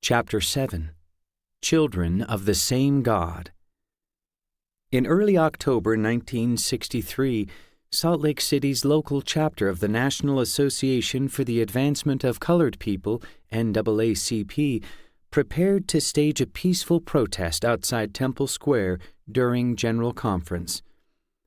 Chapter 7. Children of the Same God. In early October 1963, Salt Lake City's local chapter of the National Association for the Advancement of Colored People, NAACP, prepared to stage a peaceful protest outside Temple Square during General Conference.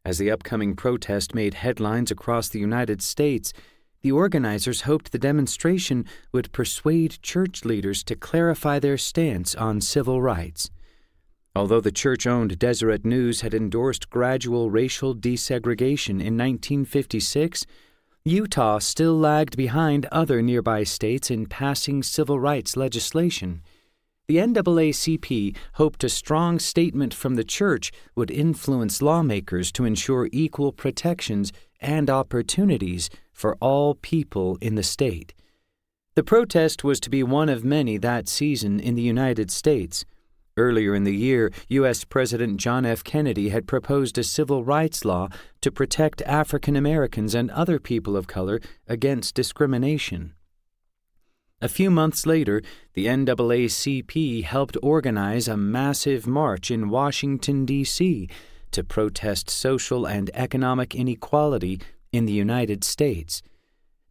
As the upcoming protest made headlines across the United States, the organizers hoped the demonstration would persuade church leaders to clarify their stance on civil rights. Although the church-owned Deseret News had endorsed gradual racial desegregation in 1956, Utah still lagged behind other nearby states in passing civil rights legislation. The NAACP hoped a strong statement from the church would influence lawmakers to ensure equal protections and opportunities for all people in the state. The protest was to be one of many that season in the United States. Earlier in the year, U.S. President John F. Kennedy had proposed a civil rights law to protect African Americans and other people of color against discrimination. A few months later, the NAACP helped organize a massive march in Washington, D.C., to protest social and economic inequality in the United States.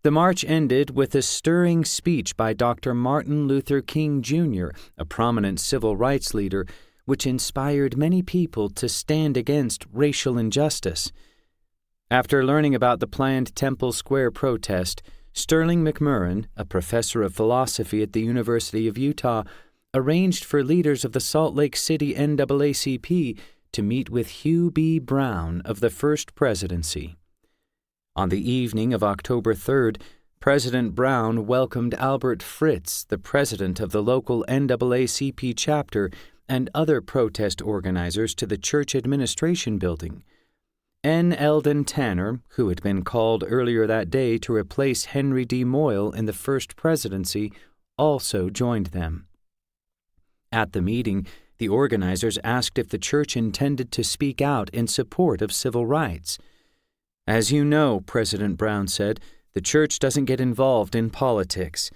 The march ended with a stirring speech by Dr. Martin Luther King Jr., a prominent civil rights leader, which inspired many people to stand against racial injustice. After learning about the planned Temple Square protest, Sterling McMurrin, a professor of philosophy at the University of Utah, arranged for leaders of the Salt Lake City NAACP to meet with Hugh B. Brown of the First Presidency. On the evening of October 3rd, President Brown welcomed Albert Fritz, the president of the local NAACP chapter, and other protest organizers to the church administration building. N. Eldon Tanner, who had been called earlier that day to replace Henry D. Moyle in the First Presidency, also joined them. At the meeting, the organizers asked if the church intended to speak out in support of civil rights. "As you know," President Brown said, "the church doesn't get involved in politics."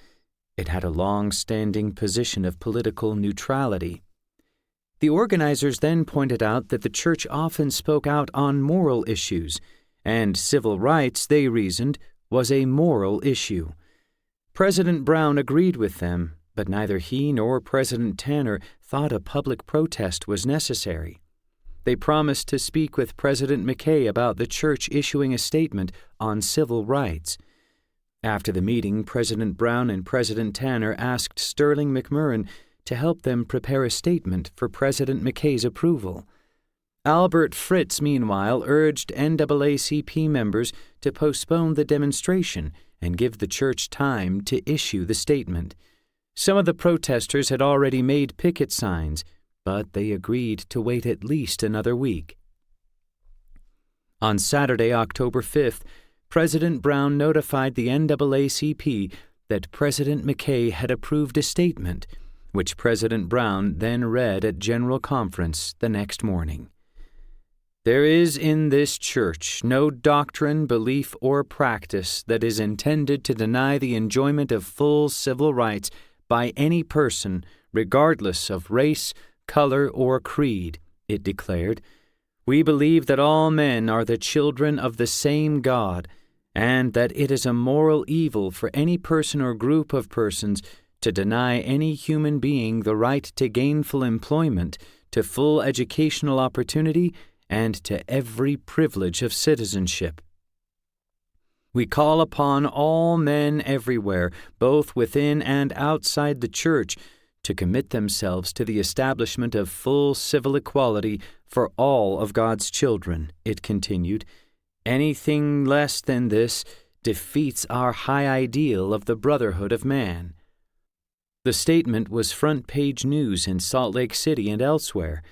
It had a long-standing position of political neutrality. The organizers then pointed out that the church often spoke out on moral issues, and civil rights, they reasoned, was a moral issue. President Brown agreed with them, but neither he nor President Tanner thought a public protest was necessary. They promised to speak with President McKay about the church issuing a statement on civil rights. After the meeting, President Brown and President Tanner asked Sterling McMurrin to help them prepare a statement for President McKay's approval. Albert Fritz, meanwhile, urged NAACP members to postpone the demonstration and give the church time to issue the statement. Some of the protesters had already made picket signs, but they agreed to wait at least another week. On Saturday, October 5th, President Brown notified the NAACP that President McKay had approved a statement, which President Brown then read at General Conference the next morning. "There is in this church no doctrine, belief, or practice that is intended to deny the enjoyment of full civil rights by any person, regardless of race, color, or creed," it declared. "We believe that all men are the children of the same God, and that it is a moral evil for any person or group of persons to deny any human being the right to gainful employment, to full educational opportunity, and to every privilege of citizenship. We call upon all men everywhere, both within and outside the church, to commit themselves to the establishment of full civil equality for all of God's children," it continued. "Anything less than this defeats our high ideal of the brotherhood of man." The statement was front-page news in Salt Lake City and elsewhere.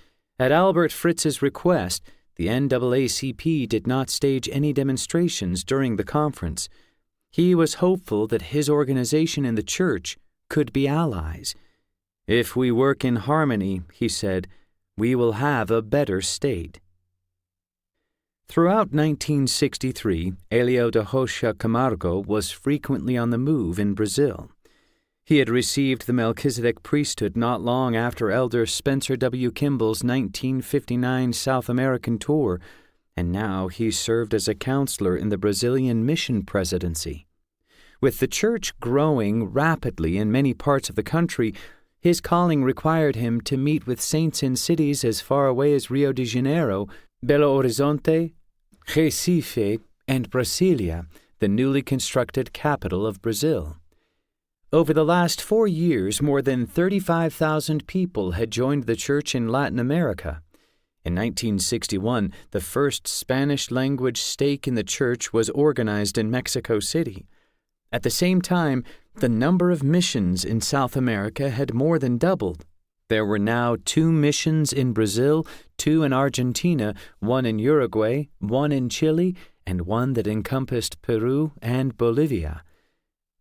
At Albert Fritz's request, the NAACP did not stage any demonstrations during the conference. He was hopeful that his organization and the church could be allies. "If we work in harmony," he said, "we will have a better state." Throughout 1963, Elio de Rocha Camargo was frequently on the move in Brazil. He had received the Melchizedek priesthood not long after Elder Spencer W. Kimball's 1959 South American tour, and now he served as a counselor in the Brazilian mission presidency. With the church growing rapidly in many parts of the country, his calling required him to meet with saints in cities as far away as Rio de Janeiro, Belo Horizonte, Recife, and Brasilia, the newly constructed capital of Brazil. Over the last 4 years, more than 35,000 people had joined the church in Latin America. In 1961, the first Spanish-language stake in the church was organized in Mexico City. At the same time, the number of missions in South America had more than doubled. There were now 2 missions in Brazil, 2 in Argentina, 1 in Uruguay, 1 in Chile, and 1 that encompassed Peru and Bolivia.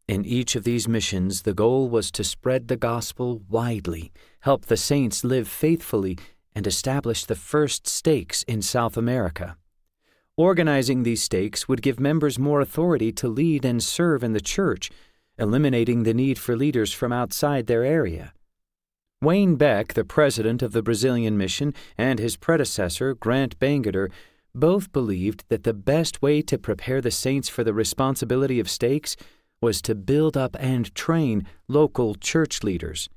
In each of these missions, the goal was to spread the gospel widely, help the saints live faithfully, and establish the first stakes in South America. Organizing these stakes would give members more authority to lead and serve in the church, eliminating the need for leaders from outside their area. Wayne Beck, the president of the Brazilian mission, and his predecessor, Grant Bangerter, both believed that the best way to prepare the saints for the responsibility of stakes was to build up and train local church leaders.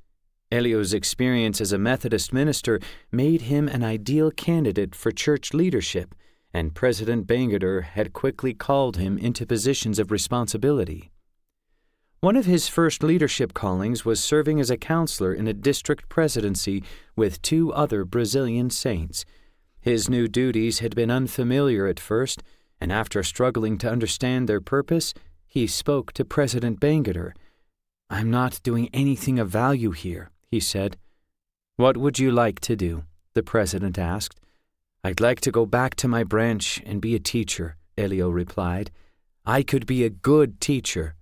Elio's experience as a Methodist minister made him an ideal candidate for church leadership, and President Bangerter had quickly called him into positions of responsibility. One of his first leadership callings was serving as a counselor in a district presidency with 2 other Brazilian saints. His new duties had been unfamiliar at first, and after struggling to understand their purpose, he spoke to President Bangerter. "I'm not doing anything of value here," he said. "What would you like to do?" the president asked. "I'd like to go back to my branch and be a teacher," Elio replied. "I could be a good teacher."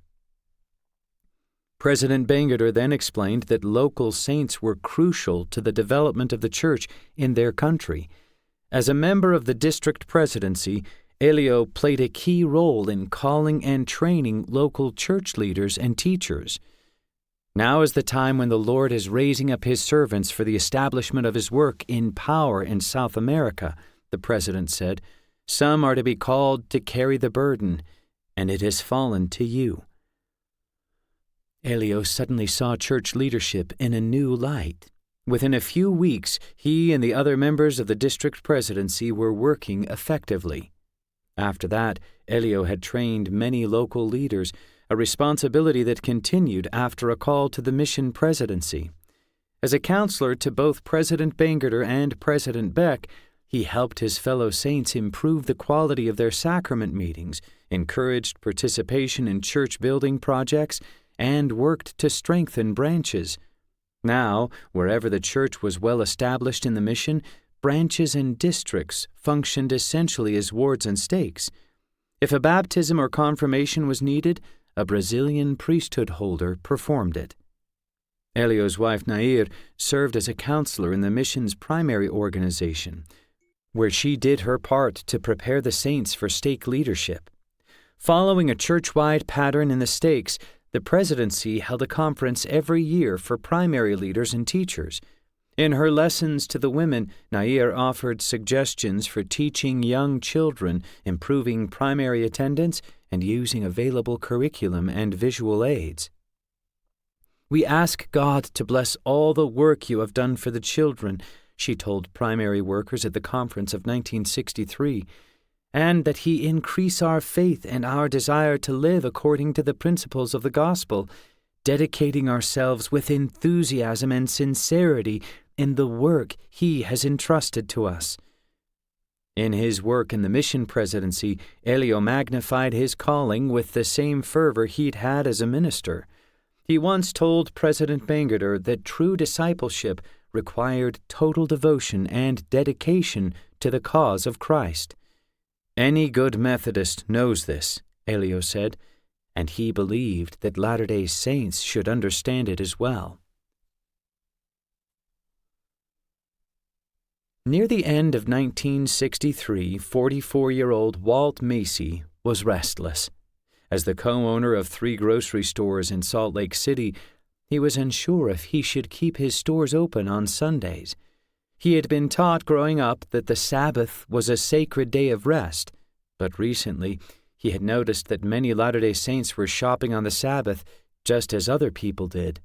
President Bangerter then explained that local saints were crucial to the development of the church in their country. As a member of the district presidency, Elio played a key role in calling and training local church leaders and teachers. "Now is the time when the Lord is raising up his servants for the establishment of his work in power in South America," the president said. "Some are to be called to carry the burden, and it has fallen to you." Elio suddenly saw church leadership in a new light. Within a few weeks, he and the other members of the district presidency were working effectively. After that, Elio had trained many local leaders, a responsibility that continued after a call to the mission presidency. As a counselor to both President Bangerter and President Beck, he helped his fellow saints improve the quality of their sacrament meetings, encouraged participation in church-building projects, and worked to strengthen branches. Now, wherever the church was well established in the mission, branches and districts functioned essentially as wards and stakes. If a baptism or confirmation was needed, a Brazilian priesthood holder performed it. Elio's wife Nair served as a counselor in the mission's primary organization, where she did her part to prepare the saints for stake leadership. Following a church-wide pattern in the stakes, the presidency held a conference every year for primary leaders and teachers. In her lessons to the women, Nair offered suggestions for teaching young children, improving primary attendance, and using available curriculum and visual aids. "We ask God to bless all the work you have done for the children," she told primary workers at the conference of 1963, "and that He increase our faith and our desire to live according to the principles of the gospel, dedicating ourselves with enthusiasm and sincerity in the work He has entrusted to us." In his work in the mission presidency, Elio magnified his calling with the same fervor he'd had as a minister. He once told President Bangerter that true discipleship required total devotion and dedication to the cause of Christ. "Any good Methodist knows this," Elio said, and he believed that Latter-day Saints should understand it as well. Near the end of 1963, 44-year-old Walt Macy was restless. As the co-owner of 3 grocery stores in Salt Lake City, He was unsure if he should keep his stores open on Sundays. He had been taught growing up that the Sabbath was a sacred day of rest, but recently he had noticed that many Latter-day Saints were shopping on the Sabbath just as other people did.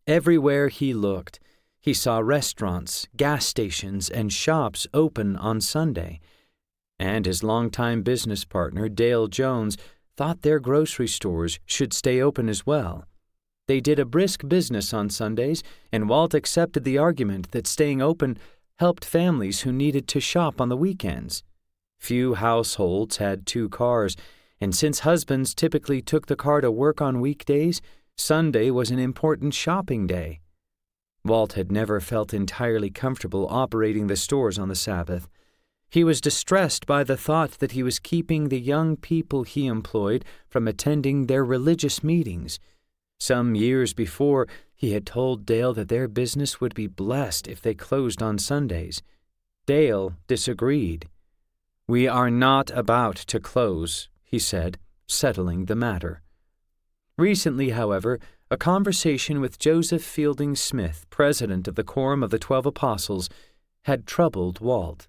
Everywhere he looked, he saw restaurants, gas stations, and shops open on Sunday, and his longtime business partner, Dale Jones, thought their grocery stores should stay open as well. They did a brisk business on Sundays, and Walt accepted the argument that staying open helped families who needed to shop on the weekends. Few households had 2 cars, and since husbands typically took the car to work on weekdays, Sunday was an important shopping day. Walt had never felt entirely comfortable operating the stores on the Sabbath. He was distressed by the thought that he was keeping the young people he employed from attending their religious meetings. Some years before, he had told Dale that their business would be blessed if they closed on Sundays. Dale disagreed. "We are not about to close," he said, settling the matter. Recently, however, a conversation with Joseph Fielding Smith, president of the Quorum of the 12 Apostles, had troubled Walt.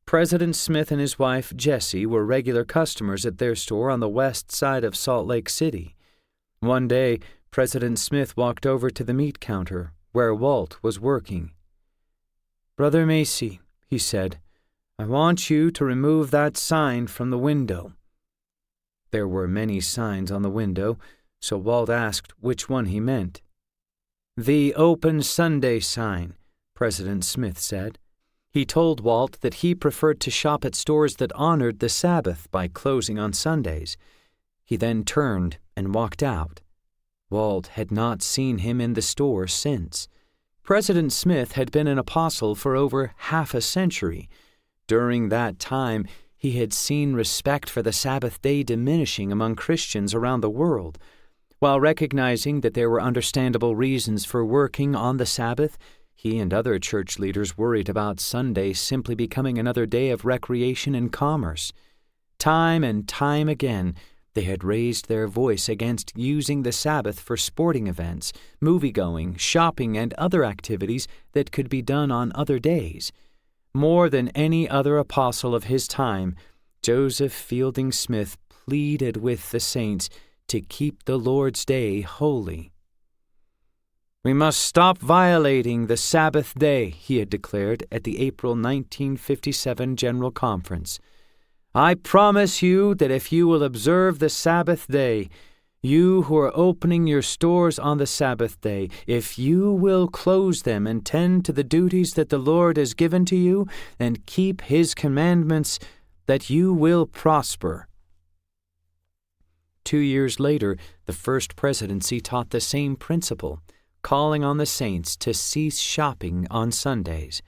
President Smith and his wife, Jessie, were regular customers at their store on the west side of Salt Lake City. One day, President Smith walked over to the meat counter, where Walt was working. "Brother Macy," he said, "I want you to remove that sign from the window." There were many signs on the window, so Walt asked which one he meant. "The Open Sunday sign," President Smith said. He told Walt that he preferred to shop at stores that honored the Sabbath by closing on Sundays. He then turned and walked out. Walt had not seen him in the store since. President Smith had been an apostle for over half a century. During that time, he had seen respect for the Sabbath day diminishing among Christians around the world. While recognizing that there were understandable reasons for working on the Sabbath, he and other church leaders worried about Sunday simply becoming another day of recreation and commerce. Time and time again, they had raised their voice against using the Sabbath for sporting events, movie-going, shopping, and other activities that could be done on other days. More than any other apostle of his time, Joseph Fielding Smith pleaded with the saints to keep the Lord's Day holy. "We must stop violating the Sabbath day," he had declared at the April 1957 General Conference. "I promise you that if you will observe the Sabbath day, you who are opening your stores on the Sabbath day, if you will close them and tend to the duties that the Lord has given to you and keep His commandments, that you will prosper." 2 years later, the First Presidency taught the same principle, calling on the saints to cease shopping on Sundays.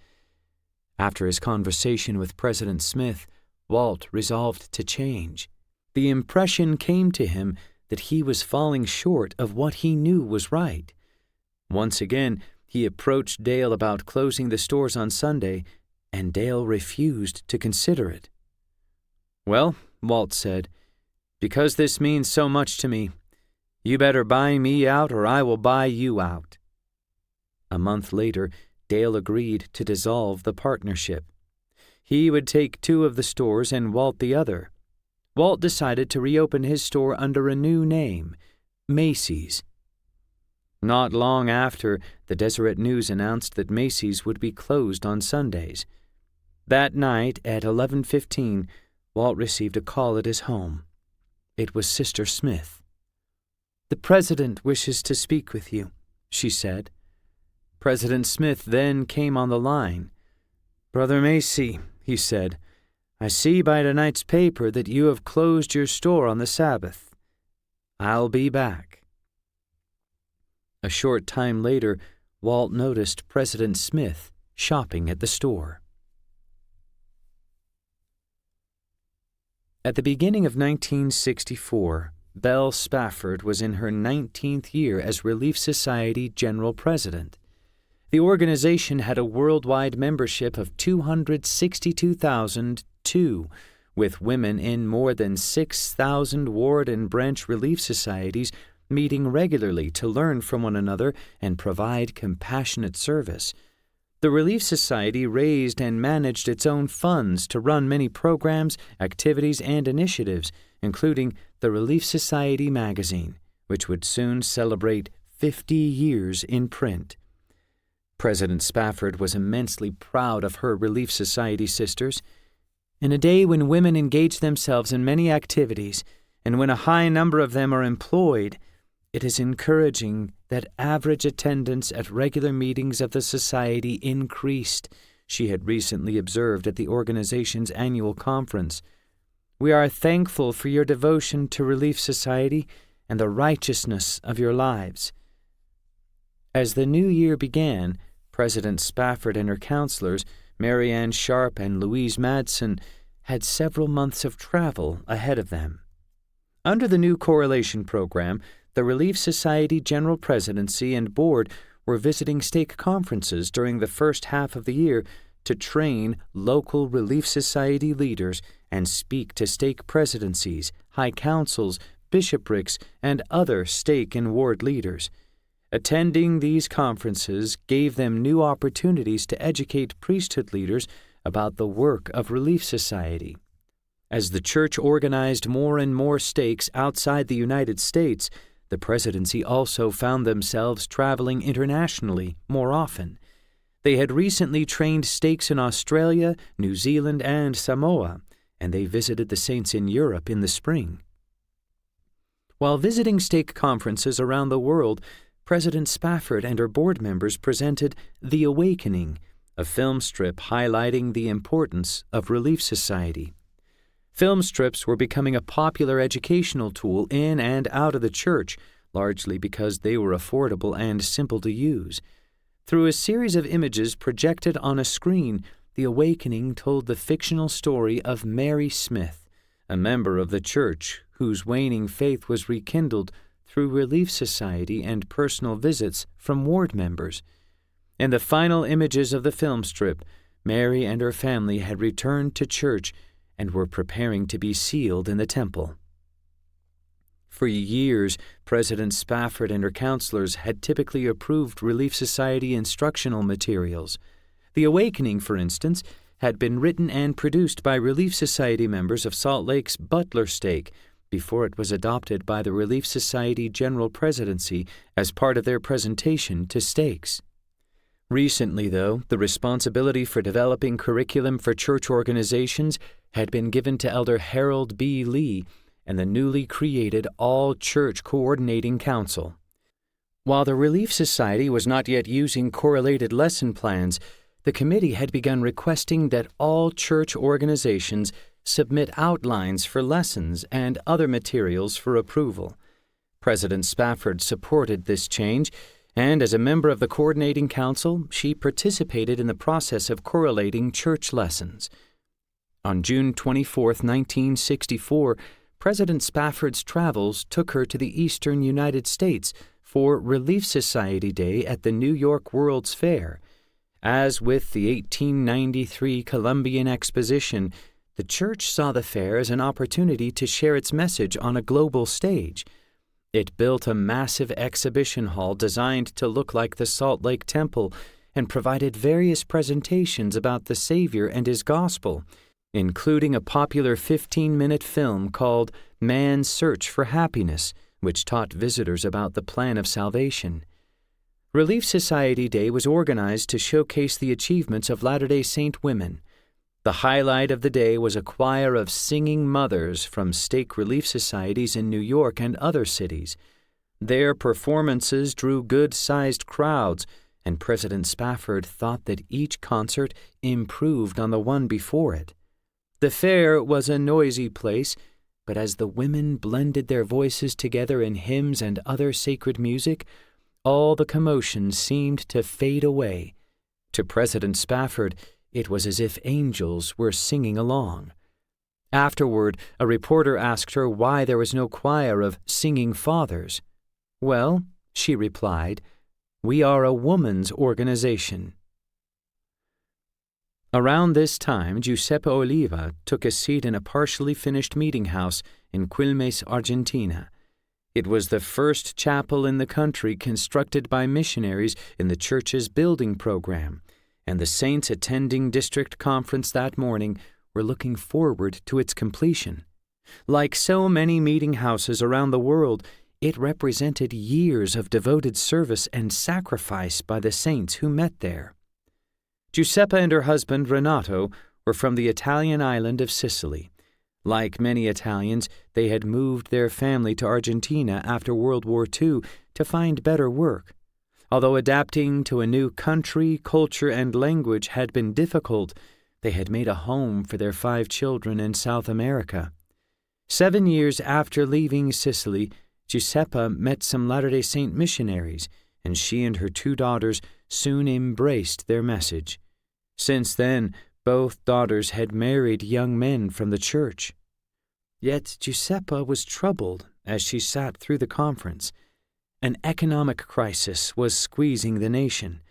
After his conversation with President Smith, Walt resolved to change. The impression came to him that he was falling short of what he knew was right. Once again, he approached Dale about closing the stores on Sunday, and Dale refused to consider it. "Well," Walt said, "because this means so much to me, you better buy me out or I will buy you out." A month later, Dale agreed to dissolve the partnership. He would take 2 of the stores and Walt the other. Walt decided to reopen his store under a new name, Macy's. Not long after, the Deseret News announced that Macy's would be closed on Sundays. That night at 11:15, Walt received a call at his home. It was Sister Smith. "The President wishes to speak with you," she said. President Smith then came on the line. "Brother Macy," he said, "I see by tonight's paper that you have closed your store on the Sabbath. I'll be back." A short time later, Walt noticed President Smith shopping at the store. At the beginning of 1964, Belle Spafford was in her 19th year as Relief Society General President. The organization had a worldwide membership of 262,002, with women in more than 6,000 ward and branch relief societies meeting regularly to learn from one another and provide compassionate service. The Relief Society raised and managed its own funds to run many programs, activities, and initiatives, including the Relief Society magazine, which would soon celebrate 50 years in print. President Spafford was immensely proud of her Relief Society sisters. In a day when women engage themselves in many activities, and when a high number of them are employed, it is encouraging that average attendance at regular meetings of the Society increased, she had recently observed at the organization's annual conference. "We are thankful for your devotion to Relief Society and the righteousness of your lives." As the new year began, President Spafford and her counselors, Mary Ann Sharp and Louise Madsen, had several months of travel ahead of them. Under the new correlation program, the Relief Society General Presidency and Board were visiting stake conferences during the first half of the year to train local Relief Society leaders and speak to stake presidencies, high councils, bishoprics, and other stake and ward leaders. Attending these conferences gave them new opportunities to educate priesthood leaders about the work of Relief Society. As the church organized more and more stakes outside the United States, the presidency also found themselves traveling internationally more often. They had recently trained stakes in Australia, New Zealand, and Samoa, and they visited the saints in Europe in the spring. While visiting stake conferences around the world, President Spafford and her board members presented The Awakening, a film strip highlighting the importance of Relief Society. Film strips were becoming a popular educational tool in and out of the church, largely because they were affordable and simple to use. Through a series of images projected on a screen, The Awakening told the fictional story of Mary Smith, a member of the church whose waning faith was rekindled through Relief Society and personal visits from ward members. In the final images of the film strip, Mary and her family had returned to church and were preparing to be sealed in the temple. For years, President Spafford and her counselors had typically approved Relief Society instructional materials. The Awakening, for instance, had been written and produced by Relief Society members of Salt Lake's Butler stake before it was adopted by the Relief Society General Presidency as part of their presentation to stakes. Recently, though, the responsibility for developing curriculum for church organizations had been given to Elder Harold B. Lee and the newly created All-Church Coordinating Council. While the Relief Society was not yet using correlated lesson plans, the committee had begun requesting that all church organizations submit outlines for lessons and other materials for approval. President Spafford supported this change, and as a member of the Coordinating Council, she participated in the process of correlating church lessons. On June 24, 1964, President Spafford's travels took her to the eastern United States for Relief Society Day at the New York World's Fair. As with the 1893 Columbian Exposition, the church saw the fair as an opportunity to share its message on a global stage. It built a massive exhibition hall designed to look like the Salt Lake Temple and provided various presentations about the Savior and His gospel, including a popular 15-minute film called Man's Search for Happiness, which taught visitors about the plan of salvation. Relief Society Day was organized to showcase the achievements of Latter-day Saint women. The highlight of the day was a choir of singing mothers from stake relief societies in New York and other cities. Their performances drew good-sized crowds, and President Spafford thought that each concert improved on the one before it. The fair was a noisy place, but as the women blended their voices together in hymns and other sacred music, all the commotion seemed to fade away. To President Spafford, it was as if angels were singing along. Afterward, a reporter asked her why there was no choir of singing fathers. "Well," she replied, "we are a woman's organization." Around this time, Giuseppe Oliva took a seat in a partially finished meeting house in Quilmes, Argentina. It was the first chapel in the country constructed by missionaries in the church's building program, and the saints attending district conference that morning were looking forward to its completion. Like so many meeting houses around the world, it represented years of devoted service and sacrifice by the saints who met there. Giuseppa and her husband, Renato, were from the Italian island of Sicily. Like many Italians, they had moved their family to Argentina after World War II to find better work. Although adapting to a new country, culture, and language had been difficult, they had made a home for their 5 children in South America. 7 years after leaving Sicily, Giuseppa met some Latter-day Saint missionaries, and she and her 2 daughters soon embraced their message. Since then, both daughters had married young men from the church. Yet Giuseppa was troubled as she sat through the conference. An economic crisis was squeezing the nation.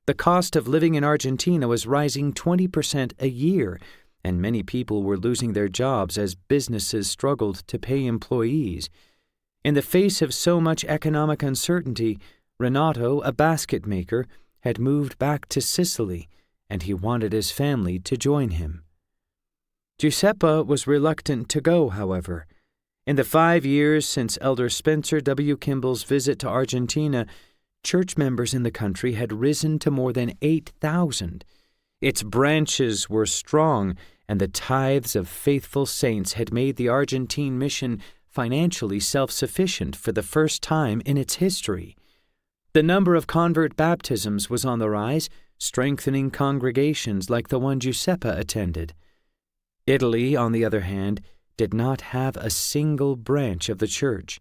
The cost of living in Argentina was rising 20% a year, and many people were losing their jobs as businesses struggled to pay employees. In the face of so much economic uncertainty, Renato, a basket maker, had moved back to Sicily, and he wanted his family to join him. Giuseppa was reluctant to go, however. In the 5 years since Elder Spencer W. Kimball's visit to Argentina, church members in the country had risen to more than 8,000. Its branches were strong, and the tithes of faithful saints had made the Argentine mission financially self-sufficient for the first time in its history. The number of convert baptisms was on the rise, strengthening congregations like the one Giuseppa attended. Italy, on the other hand, did not have a single branch of the church.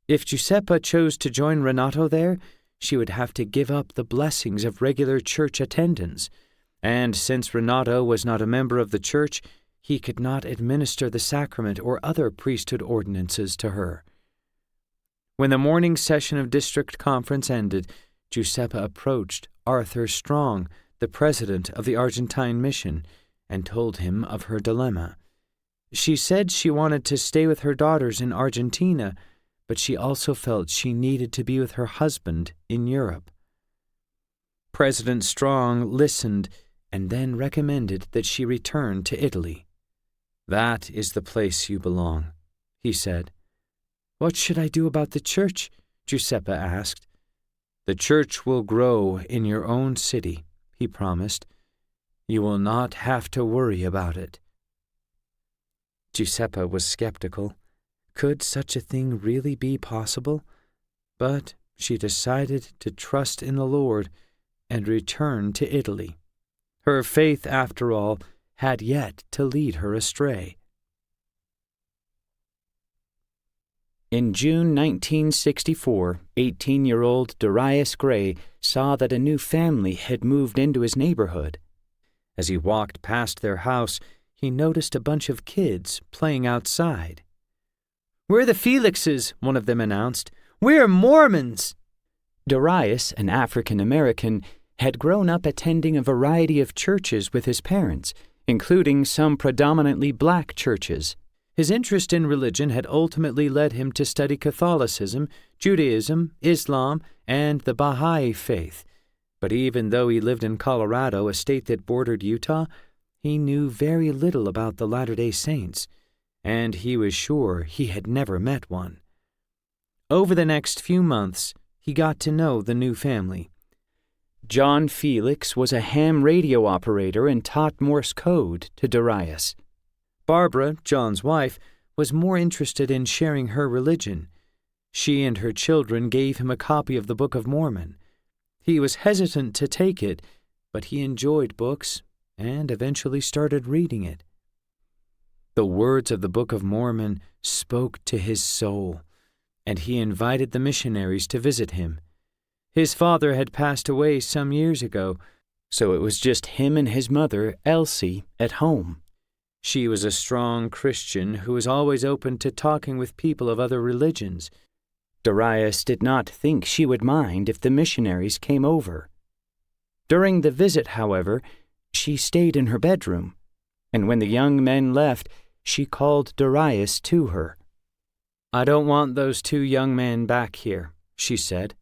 If Giuseppa chose to join Renato there, she would have to give up the blessings of regular church attendance, and since Renato was not a member of the church, he could not administer the sacrament or other priesthood ordinances to her. When the morning session of district conference ended, Giuseppa approached Arthur Strong, the president of the Argentine mission, and told him of her dilemma. She said she wanted to stay with her daughters in Argentina, but she also felt she needed to be with her husband in Europe. President Strong listened and then recommended that she return to Italy. "That is the place you belong," he said. "What should I do about the church?" Giuseppa asked. "The church will grow in your own city," he promised. "You will not have to worry about it." Giuseppa was skeptical. Could such a thing really be possible? But she decided to trust in the Lord and return to Italy. Her faith, after all, had yet to lead her astray. In June 1964, 18-year-old Darius Gray saw that a new family had moved into his neighborhood. As he walked past their house, he noticed a bunch of kids playing outside. "We're the Felixes," one of them announced. "We're Mormons." Darius, an African-American, had grown up attending a variety of churches with his parents, including some predominantly black churches. His interest in religion had ultimately led him to study Catholicism, Judaism, Islam, and the Baha'i faith. But even though he lived in Colorado, a state that bordered Utah, he knew very little about the Latter-day Saints, and he was sure he had never met one. Over the next few months, he got to know the new family. John Felix was a ham radio operator and taught Morse code to Darius. Barbara, John's wife, was more interested in sharing her religion. She and her children gave him a copy of the Book of Mormon. He was hesitant to take it, but he enjoyed books and eventually started reading it. The words of the Book of Mormon spoke to his soul, and he invited the missionaries to visit him. His father had passed away some years ago, so it was just him and his mother, Elsie, at home. She was a strong Christian who was always open to talking with people of other religions. Darius did not think she would mind if the missionaries came over. During the visit, however, she stayed in her bedroom, and when the young men left, she called Darius to her. "I don't want those 2 young men back here," she said.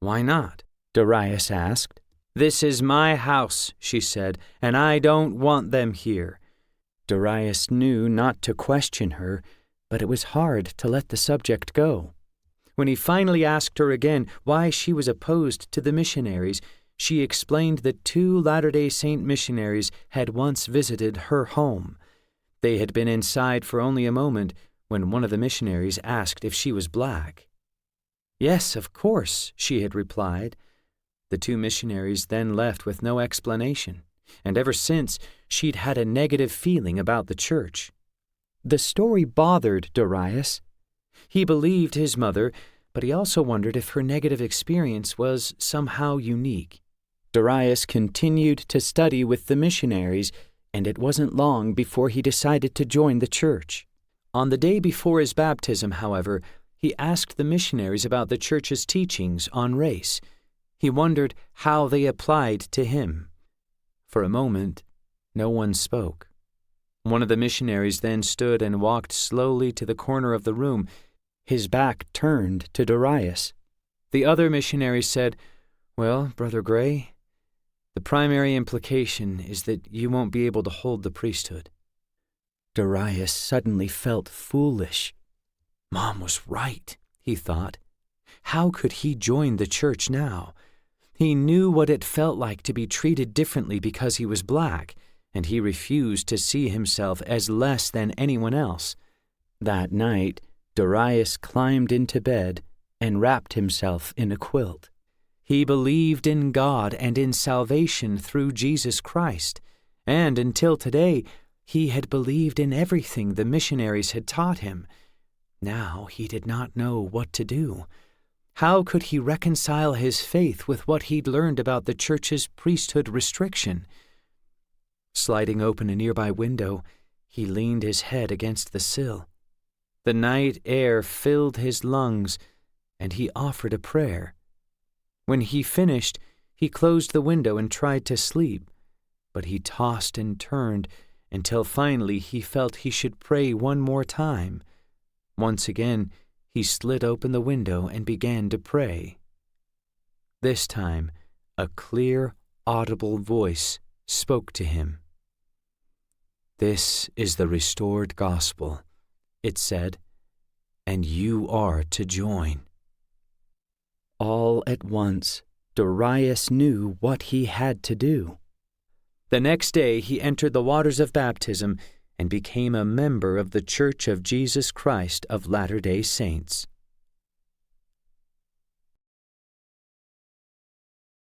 "Why not?" Darius asked. "This is my house," she said, "and I don't want them here." Darius knew not to question her, but it was hard to let the subject go. When he finally asked her again why she was opposed to the missionaries, she explained that 2 Latter-day Saint missionaries had once visited her home. They had been inside for only a moment when one of the missionaries asked if she was black. "Yes, of course," she had replied. The 2 missionaries then left with no explanation, and ever since she'd had a negative feeling about the church. The story bothered Darius. He believed his mother, but he also wondered if her negative experience was somehow unique. Darius continued to study with the missionaries, and it wasn't long before he decided to join the church. On the day before his baptism, however, he asked the missionaries about the church's teachings on race. He wondered how they applied to him. For a moment, no one spoke. One of the missionaries then stood and walked slowly to the corner of the room, his back turned to Darius. The other missionary said, "Well, Brother Gray, the primary implication is that you won't be able to hold the priesthood." Darius suddenly felt foolish. Mom was right, he thought. How could he join the church now? He knew what it felt like to be treated differently because he was black, and he refused to see himself as less than anyone else. That night, Darius climbed into bed and wrapped himself in a quilt. He believed in God and in salvation through Jesus Christ, and until today, he had believed in everything the missionaries had taught him. Now he did not know what to do. How could he reconcile his faith with what he'd learned about the church's priesthood restriction? Sliding open a nearby window, he leaned his head against the sill. The night air filled his lungs, and he offered a prayer. When he finished, he closed the window and tried to sleep, but he tossed and turned until finally he felt he should pray one more time. Once again, he slid open the window and began to pray. This time, a clear, audible voice spoke to him. "This is the restored gospel," it said, "and you are to join." All at once, Darius knew what he had to do. The next day he entered the waters of baptism and became a member of the Church of Jesus Christ of Latter-day Saints.